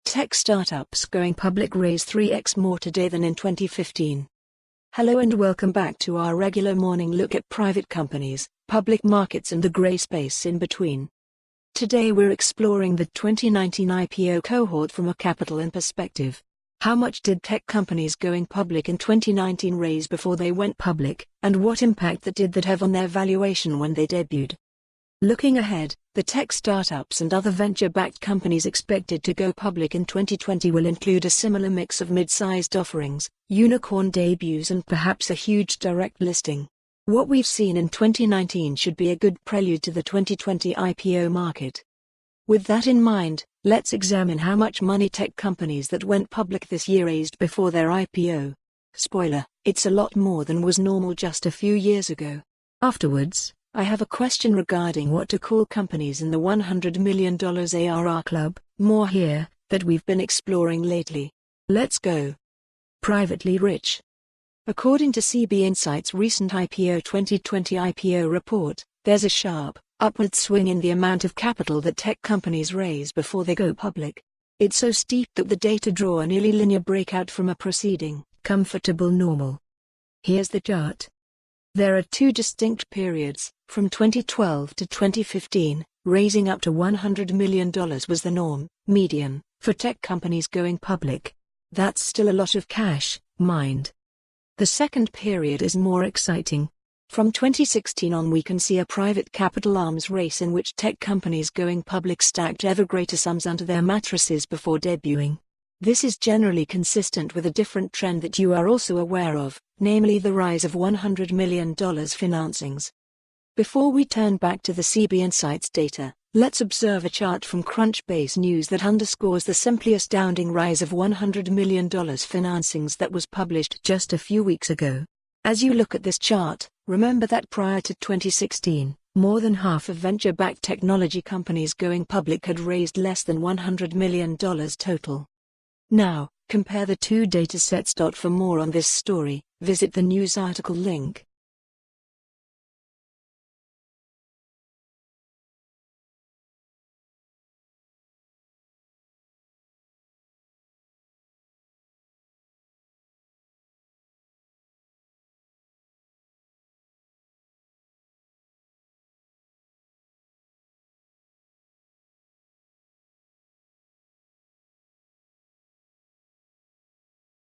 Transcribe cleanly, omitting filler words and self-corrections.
Tech startups going public raise 3x more today than in 2015. Hello and welcome back to our regular morning look at private companies, public markets and the grey space in between. Today we're exploring the 2019 IPO cohort from a capital and perspective. How much did tech companies going public in 2019 raise before they went public, and what impact did that have on their valuation when they debuted? Looking ahead, the tech startups and other venture-backed companies expected to go public in 2020 will include a similar mix of mid-sized offerings, unicorn debuts and perhaps a huge direct listing. What we've seen in 2019 should be a good prelude to the 2020 IPO market. With that in mind, let's examine how much money tech companies that went public this year raised before their IPO. Spoiler, it's a lot more than was normal just a few years ago. Afterwards, I have a question regarding what to call companies in the $100 million ARR club, more here, that we've been exploring lately. Let's go. Privately rich. According to CB Insight's recent IPO 2020 IPO report, there's a sharp, upward swing in the amount of capital that tech companies raise before they go public. It's so steep that the data draw a nearly linear breakout from a preceding, comfortable normal. Here's the chart. There are two distinct periods. From 2012 to 2015, raising up to $100 million was the norm, median, for tech companies going public. That's still a lot of cash, mind. The second period is more exciting. From 2016 on we can see a private capital arms race in which tech companies going public stacked ever greater sums under their mattresses before debuting. This is generally consistent with a different trend that you are also aware of, namely the rise of $100 million financings. Before we turn back to the CB Insights data, let's observe a chart from Crunchbase News that underscores the simply astounding rise of $100 million financings that was published just a few weeks ago. As you look at this chart, remember that prior to 2016, more than half of venture-backed technology companies going public had raised less than $100 million total. Now, compare the two datasets. For more on this story, visit the news article link.